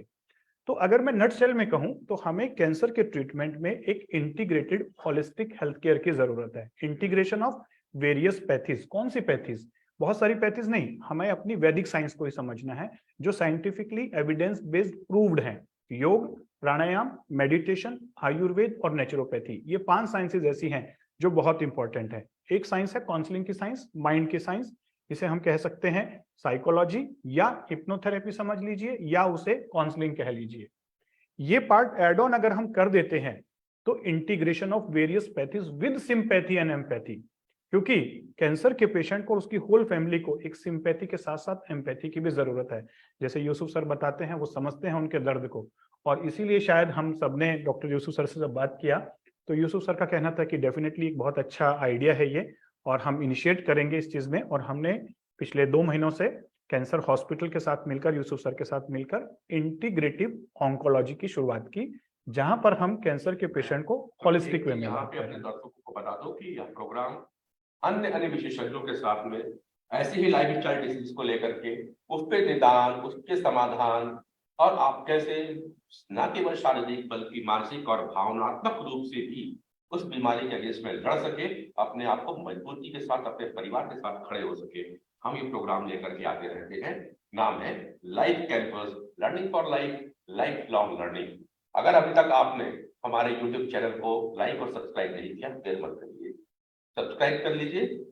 तो अगर मैं नटशेल में कहूं तो हमें कैंसर के ट्रीटमेंट में एक इंटीग्रेटेड होलिस्टिक हेल्थ केयर की जरूरत है। Integration of various pathies. कौन सी पैथीज? बहुत सारी पैथीज नहीं, हमें अपनी वैदिक साइंस को ही समझना है जो साइंटिफिकली एविडेंस बेस्ड प्रूव्ड है। योग, प्राणायाम, मेडिटेशन, आयुर्वेद और नेचुरोपैथी, ये 5 साइंसेज ऐसी हैं जो बहुत इंपॉर्टेंट है। एक साइंस है काउंसलिंग की साइंस, माइंड की साइंस, इसे हम कह सकते हैं साइकोलॉजी या हिप्नोथेरेपी समझ लीजिए, या उसे काउंसलिंग कह लीजिए। ये पार्ट एड ऑन अगर हम कर देते हैं तो integration of various pathies with sympathy and empathy, क्योंकि कैंसर के पेशेंट को और उसकी होल फैमिली को एक सिंपैथी के साथ साथ एम्पैथी की भी जरूरत है। जैसे यूसुफ सर बताते हैं, वो समझते हैं उनके दर्द को, और इसीलिए शायद हम सबने डॉक्टर यूसुफ सर से जब बात किया तो यूसुफ सर का कहना था कि डेफिनेटली एक बहुत अच्छा आइडिया है ये, और हम इनिशिएट करेंगे इस चीज में। और हमने पिछले 2 महीनों से कैंसर हॉस्पिटल के साथ मिलकर, यूसुफ सर के साथ मिलकर इंटीग्रेटिव ऑन्कोलॉजी की शुरुआत की, जहां पर हम कैंसर के पेशेंट को होलिस्टिक वे में यहाँ पे अपने दर्शकों को बता दो कि यह प्रोग्राम अन्य विशेषज्ञों के साथ में ऐसी ही लाइफ स्टाइल डिसीज को लेकर के उस पे निदान, उसके समाधान, और आप कैसे न केवल शारीरिक बल्कि मानसिक और भावनात्मक रूप से भी उस बीमारी के अगेंस्ट में लड़ सके, अपने आप को मजबूती के साथ अपने परिवार के साथ खड़े हो सके, हम ये प्रोग्राम लेकर के आगे रहते हैं। नाम है life campus learning for life, life long learning. अगर अभी तक आपने हमारे यूट्यूब चैनल को लाइक और सब्सक्राइब नहीं किया, देर मत करिए, सब्सक्राइब कर लीजिए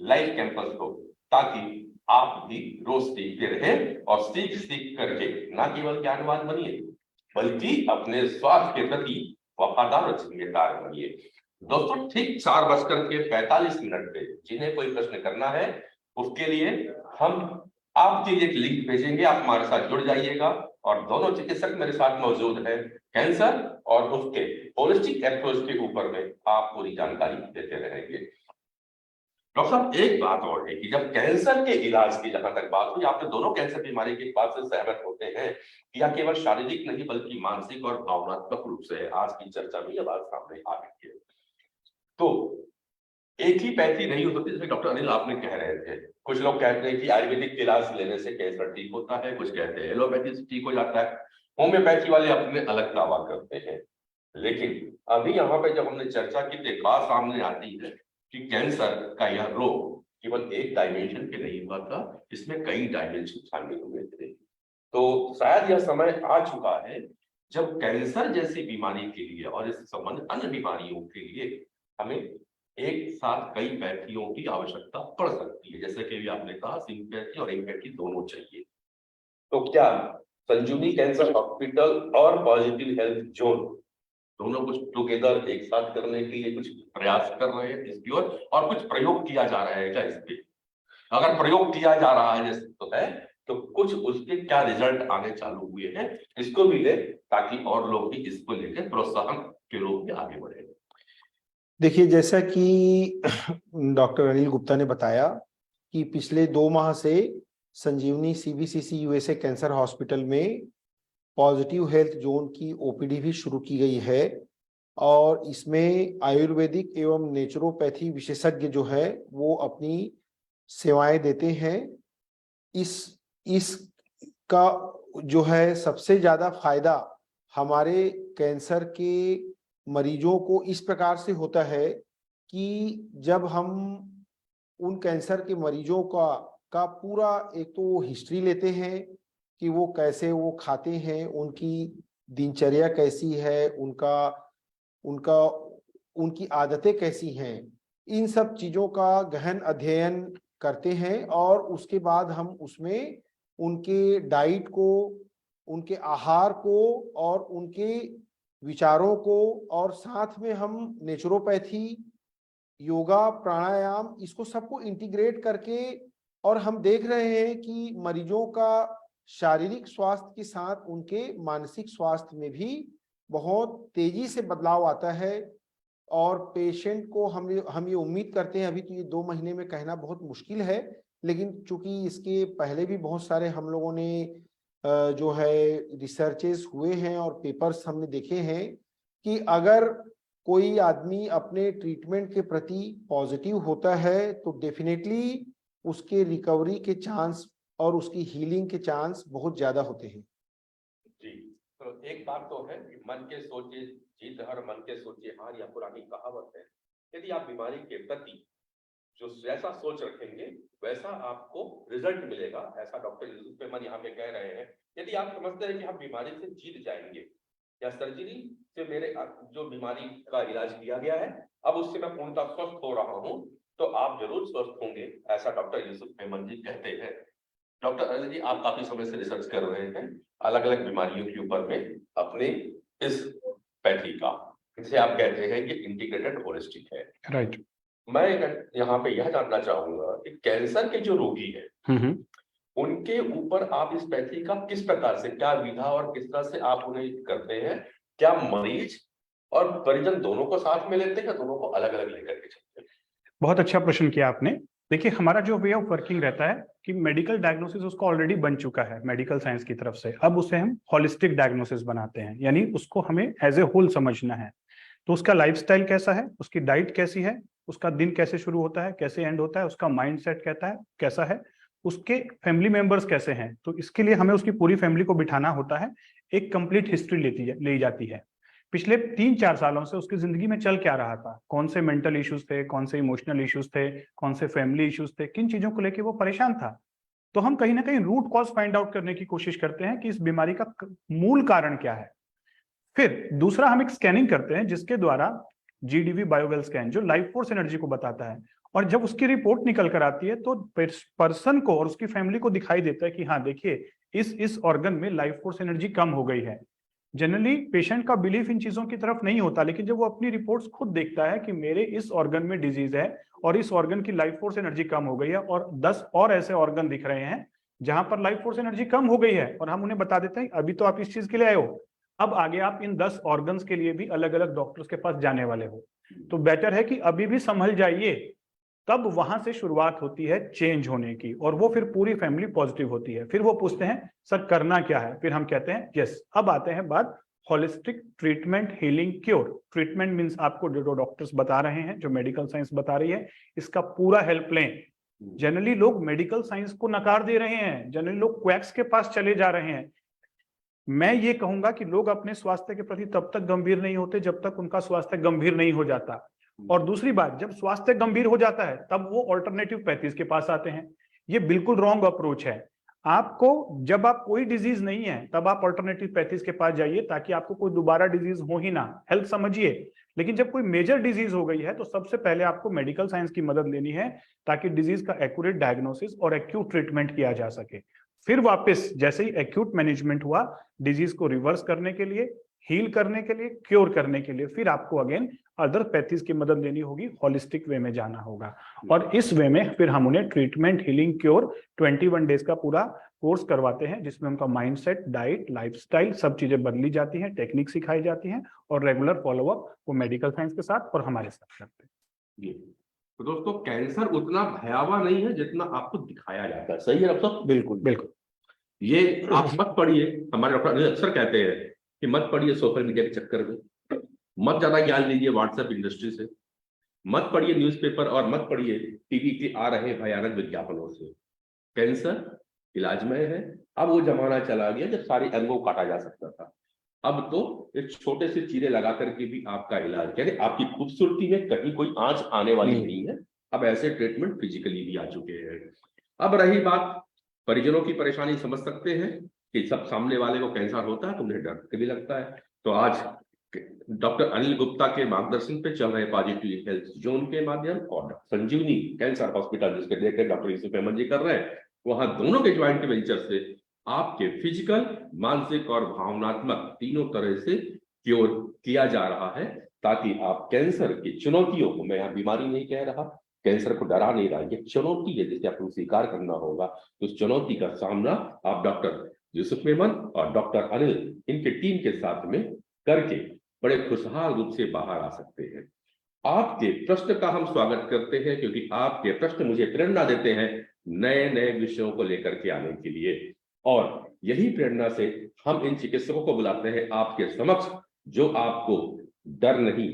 लाइफ कैंपस को, ताकि आप भी रोज सीखते रहे और सीख करके न केवल ज्ञानवान बनिए बल्कि अपने स्वास्थ्य के प्रति वफादार और जिम्मेदार बनिए। दोस्तों, ठीक 4:45 पे जिन्हें कोई प्रश्न करना है उसके लिए हम आपके लिए एक लिंक भेजेंगे, आप हमारे साथ जुड़ जाइएगा, और दोनों चिकित्सक मेरे साथ मौजूद हैं। कैंसर और उसके होलिस्टिक अप्रोच के ऊपर में आप पूरी जानकारी देते रहेंगे। डॉक्टर साहब, एक बात और है कि जब कैंसर के इलाज की जहां तक बात हुई, आपने दोनों कैंसर बीमारी के बात से सहमत होते हैं कि यह केवल शारीरिक नहीं बल्कि मानसिक और भावनात्मक रूप से है। आज की चर्चा में यह बात सामने आ गई है। तो एक ही पैथी नहीं हो सकती, जैसे डॉक्टर अनिल आपने कह रहे थे। कुछ लोग कहते हैं कि आयुर्वेदिक इलाज लेने से कैंसर ठीक होता है, कुछ कहते हैं एलोपैथी से ठीक हो जाता है, होम्योपैथी वाले अपने अलग दावा करते हैं। लेकिन अभी यहाँ पे जब हमने चर्चा की तो बात सामने आती है कि कैंसर का यह रोग केवल एक डायमेंशन पे नहीं हुआ था, इसमें कई डायमेंशन शामिल हुए थे। तो शायद यह समय आ चुका है जब कैंसर जैसी बीमारी के लिए और इससे संबंधित अन्य बीमारियों के लिए हमें एक साथ कई पैथियों की आवश्यकता पड़ सकती है। जैसे कि भी आपने कहा, सिंपैथी और एम्पैथी दोनों चाहिए। तो क्या संजीवनी कैंसर हॉस्पिटल और पॉजिटिव हेल्थ जोन दोनों कुछ टुगेदर एक साथ करने के लिए कुछ प्रयास कर रहे हैं इसकी ओर, और कुछ प्रयोग किया जा रहा है क्या इस पे? अगर प्रयोग किया जा रहा है जैसे तो है, तो कुछ उसके क्या रिजल्ट आने चालू हुए हैं, इसको भी ले, ताकि और लोग भी इसको लेकर प्रोत्साहन के रूप में आगे बढ़े। देखिए, जैसा कि डॉक्टर अनिल गुप्ता ने बताया कि पिछले 2 माह से संजीवनी सीबीसीसी यूएसए कैंसर हॉस्पिटल में पॉजिटिव हेल्थ जोन की ओपीडी भी शुरू की गई है, और इसमें आयुर्वेदिक एवं नेचुरोपैथी विशेषज्ञ जो है वो अपनी सेवाएं देते हैं। इसका जो है सबसे ज्यादा फायदा हमारे कैंसर के मरीजों को इस प्रकार से होता है कि जब हम उन कैंसर के मरीजों का पूरा एक तो हिस्ट्री लेते हैं कि वो कैसे वो खाते हैं, उनकी दिनचर्या कैसी है, उनकी आदतें कैसी हैं, इन सब चीजों का गहन अध्ययन करते हैं और उसके बाद हम उसमें उनके डाइट को, उनके आहार को और उनके विचारों को, और साथ में हम नेचुरोपैथी, योगा, प्राणायाम, इसको सबको इंटीग्रेट करके, और हम देख रहे हैं कि मरीजों का शारीरिक स्वास्थ्य के साथ उनके मानसिक स्वास्थ्य में भी बहुत तेजी से बदलाव आता है। और पेशेंट को हम ये उम्मीद करते हैं, अभी तो ये 2 महीने में कहना बहुत मुश्किल है, लेकिन चूंकि इसके पहले भी बहुत सारे हम लोगों ने जो है रिसर्चेस हुए हैं और पेपर्स हमने देखे हैं कि अगर कोई आदमी अपने ट्रीटमेंट के प्रति पॉजिटिव होता है तो डेफिनेटली उसके रिकवरी के चांस और उसकी हीलिंग के चांस बहुत ज्यादा होते हैं। जी, तो एक बात तो है कि मन के सोचे जीत हर, मन के सोचे हार, या पुरानी कहावत है। यदि आप बीमारी के प्रति जो जैसा सोच रखेंगे वैसा आपको रिजल्ट मिलेगा, ऐसा डॉक्टर यूसुफ मेमन यहाँ पे कह रहे हैं। यदि आप समझते हैं कि हम बीमारी से जीत जाएंगे, या सर्जरी से मेरे जो बीमारी का इलाज किया गया है अब उससे मैं पूर्णतः स्वस्थ हो रहा हूँ, तो आप जरूर स्वस्थ होंगे, ऐसा डॉक्टर यूसुफ मेमन जी कहते हैं। डॉक्टर अनिल जी, आप काफी समय से रिसर्च कर रहे हैं अलग अलग बीमारियों के ऊपर में अपने इस पैथी का, जिसे आप कहते हैं कि इंटीग्रेटेड होलिस्टिक है। राइट। मैं यहाँ पे यह जानना चाहूंगा कि कैंसर के जो रोगी हैं उनके ऊपर आप इस पैथी का किस प्रकार से, क्या विधा और किस तरह से आप उन्हें करते हैं? क्या मरीज और परिजन दोनों को साथ में लेते हैं या दोनों को अलग अलग लेकर के चलते हैं? बहुत अच्छा प्रश्न किया आपने। देखिए, हमारा जो वे ऑफ वर्किंग रहता है कि मेडिकल डायग्नोसिस उसको ऑलरेडी बन चुका है मेडिकल साइंस की तरफ से, अब उसे हम होलिस्टिक डायग्नोसिस बनाते हैं, यानी उसको हमें एज ए होल समझना है। तो उसका लाइफस्टाइल कैसा है, उसकी डाइट कैसी है, उसका दिन कैसे शुरू होता है, कैसे एंड होता है, उसका माइंडसेट कहता है कैसा है, उसके फैमिली मेंबर्स कैसे हैं। तो इसके लिए हमें उसकी पूरी फैमिली को बिठाना होता है, एक कंप्लीट हिस्ट्री ली जाती है। पिछले 3-4 सालों से उसकी जिंदगी में चल क्या रहा था, कौन से मेंटल इश्यूज थे, कौन से इमोशनल इश्यूज थे, कौन से फैमिली इश्यूज थे, किन चीजों को लेकर वो परेशान था। तो हम कहीं ना कहीं रूट कॉज फाइंड आउट करने की कोशिश करते हैं कि इस बीमारी का मूल कारण क्या है। फिर दूसरा, हम एक स्कैनिंग करते हैं जिसके द्वारा GDV बायोवेल स्कैन, जो लाइफ फोर्स एनर्जी को बताता है, और जब उसकी रिपोर्ट निकल कर आती है तो पर्सन को और उसकी फैमिली को दिखाई देता है कि हाँ देखिए, इस ऑर्गन में लाइफ फोर्स एनर्जी कम हो गई है। जनरली पेशेंट का बिलीफ इन चीजों की तरफ नहीं होता, लेकिन जब वो अपनी रिपोर्ट्स खुद देखता है कि मेरे इस ऑर्गन में डिजीज है और इस ऑर्गन की लाइफ फोर्स एनर्जी कम हो गई है, और 10 और ऐसे ऑर्गन दिख रहे हैं जहां पर लाइफ फोर्स एनर्जी कम हो गई है, और हम उन्हें बता देते हैं अभी तो आप इस चीज के लिए आए हो, अब आगे आप इन 10 ऑर्गन्स के लिए भी अलग अलग डॉक्टर्स के पास जाने वाले हो, तो बेटर है कि अभी भी संभल जाइए। तब वहां से शुरुआत होती है चेंज होने की, और वो फिर पूरी फैमिली पॉजिटिव होती है। फिर वो पूछते हैं सर करना क्या है, फिर हम कहते हैं यस। अब आते हैं बात holistic treatment, healing, cure. Treatment means आपको जो डॉक्टर्स बता रहे हैं, जो मेडिकल साइंस बता रही है, इसका पूरा हेल्प लें। जनरली लोग मेडिकल साइंस को नकार दे रहे हैं, जनरली लोग क्वैक्स के पास चले जा रहे हैं। मैं ये कहूंगा कि लोग अपने स्वास्थ्य के प्रति तब तक गंभीर नहीं होते जब तक उनका स्वास्थ्य गंभीर नहीं हो जाता, और दूसरी बात, जब स्वास्थ्य गंभीर हो जाता है तब वो ऑल्टरनेटिव पैथीज के पास आते हैं। ये बिल्कुल रॉन्ग अप्रोच है। आपको जब आप कोई डिजीज नहीं है तब आप ऑल्टरनेटिव पैथीज के पास जाइए, ताकि आपको कोई दोबारा डिजीज हो ही ना, हेल्थ समझिए। लेकिन जब कोई मेजर डिजीज हो गई है तो सबसे पहले आपको मेडिकल साइंस की मदद लेनी है, ताकि डिजीज का एक्यूरेट डायग्नोसिस और एक्यूट ट्रीटमेंट किया जा सके। फिर वापस जैसे ही एक्यूट मैनेजमेंट हुआ, डिजीज को रिवर्स करने के लिए, हील करने के लिए, क्योर करने के लिए, फिर आपको अगेन अदर पैथीज की मदद लेनी होगी, होलिस्टिक वे में जाना होगा। और इस वे में फिर हम उन्हें ट्रीटमेंट, हीलिंग, क्योर 21 डेज का पूरा कोर्स करवाते हैं, जिसमें उनका माइंडसेट, डाइट, लाइफस्टाइल सब चीजें बदली जाती हैं, टेक्निक सिखाई जाती हैं, और रेगुलर फॉलोअप वो मेडिकल साइंस के साथ और हमारे साथ करते हैं। तो दोस्तों, कैंसर उतना भयावह नहीं है जितना आपको दिखाया जाता है, सही है डॉक्टर? बिल्कुल बिल्कुल। ये आप मत पढ़िए, हमारे डॉक्टर अक्सर कहते हैं कि मत पढ़िए सोशल मीडिया के चक्कर में, मत ज्यादा ज्ञान लीजिए व्हाट्सएप इंडस्ट्री से, मत पढ़िए न्यूज़पेपर, और मत पढ़िए टीवी के आ रहे भयानक विज्ञापनों से। कैंसर इलाजमय है। अब वो जमाना चला गया जब सारे अंगों काटा जा सकता था। अब तो एक छोटे से चीरे लगा करके भी आपका इलाज, यानी आपकी खूबसूरती में कहीं कोई आंच आने वाली नहीं है। अब ऐसे ट्रीटमेंट फिजिकली भी आ चुके हैं। अब रही बात, परिजनों की परेशानी समझ सकते हैं कि सब सामने वाले को कैंसर होता है तो उन्हें डर भी लगता है। तो आज डॉक्टर अनिल गुप्ता के मार्गदर्शन पे चल रहे पॉजिटिव हेल्थ जोन के माध्यम और संजीवनी कैंसर हॉस्पिटल जिसके देख डॉक्टर यूसुफ अहमद जी कर रहे हैं, वहां दोनों के ज्वाइंट वेंचर से आपके फिजिकल, मानसिक और भावनात्मक तीनों तरह से क्योर किया जा रहा है, ताकि आप कैंसर की चुनौतियों को, मैं यहाँ बीमारी नहीं कह रहा, कैंसर को डरा नहीं रहा, ये चुनौती है जिसे आपको स्वीकार करना होगा। तो उस चुनौती का सामना आप डॉक्टर यूसुफ मेमन और डॉक्टर अनिल इनके टीम के साथ में करके बड़े खुशहाल रूप से बाहर आ सकते हैं। आपके प्रश्न का हम स्वागत करते हैं, क्योंकि आपके प्रश्न मुझे प्रेरणा देते हैं नए नए विषयों को लेकर के आने के लिए, और यही प्रेरणा से हम इन चिकित्सकों को बुलाते हैं आपके समक्ष, जो आपको डर नहीं,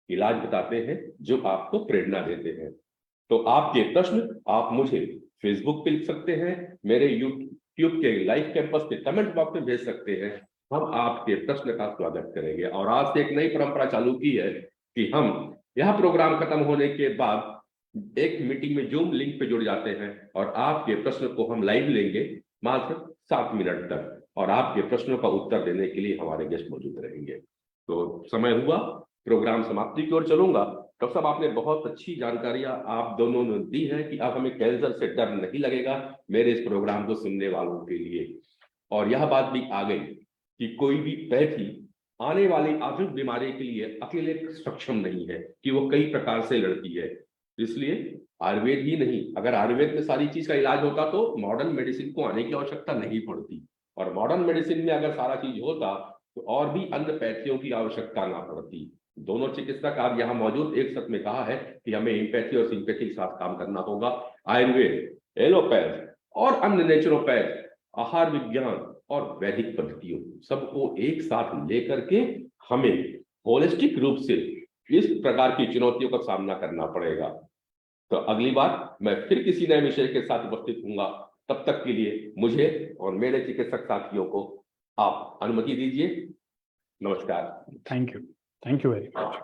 इलाज बताते हैं, जो आपको प्रेरणा देते हैं। तो आपके प्रश्न आप मुझे फेसबुक पे लिख सकते हैं, मेरे यूट्यूब के लाइव कैंपस के कमेंट बॉक्स में भेज सकते हैं। हम आपके प्रश्न का स्वागत करेंगे। और आज से एक नई परंपरा चालू की है कि हम यह प्रोग्राम खत्म होने के बाद एक मीटिंग में जूम लिंक पे जुड़ जाते हैं और आपके प्रश्न को हम लाइव लेंगे मात्र 7 मिनट तक, और आपके प्रश्नों का उत्तर देने के लिए हमारे गेस्ट मौजूद रहेंगे। तो समय हुआ, प्रोग्राम समाप्ति की ओर चलूंगा। डॉक्टर साहब, आपने बहुत अच्छी जानकारियां आप दोनों ने दी हैं कि अब हमें कैंसर से डर नहीं लगेगा मेरे इस प्रोग्राम को सुनने वालों के लिए। और यह बात भी आ गई कि कोई भी पैथी आने वाली आधुनिक बीमारी के लिए अकेले सक्षम नहीं है, कि वो कई प्रकार से लड़ती है। इसलिए आयुर्वेद ही नहीं, अगर आयुर्वेद में सारी चीज का इलाज होता तो मॉडर्न मेडिसिन को आने की आवश्यकता नहीं पड़ती, और मॉडर्न मेडिसिन में अगर सारा चीज होता तो और भी अन्य पैथियों की आवश्यकता ना पड़ती। दोनों चिकित्सक आज यहाँ मौजूद एक सच में कहा है कि हमें एम्पैथी और सिंपैथी के साथ काम करना होगा। आयुर्वेद, एलोपैथ और अन्य नेचुरोपैथ, आहार विज्ञान और वैदिक पद्धतियों सबको एक साथ लेकर के हमें होलिस्टिक रूप से इस प्रकार की चुनौतियों का सामना करना पड़ेगा। तो अगली बार मैं फिर किसी नए विषय के साथ उपस्थित होऊंगा। तब तक के लिए मुझे और मेरे चिकित्सक साथियों को आप अनुमति दीजिए। नमस्कार। Thank you very much.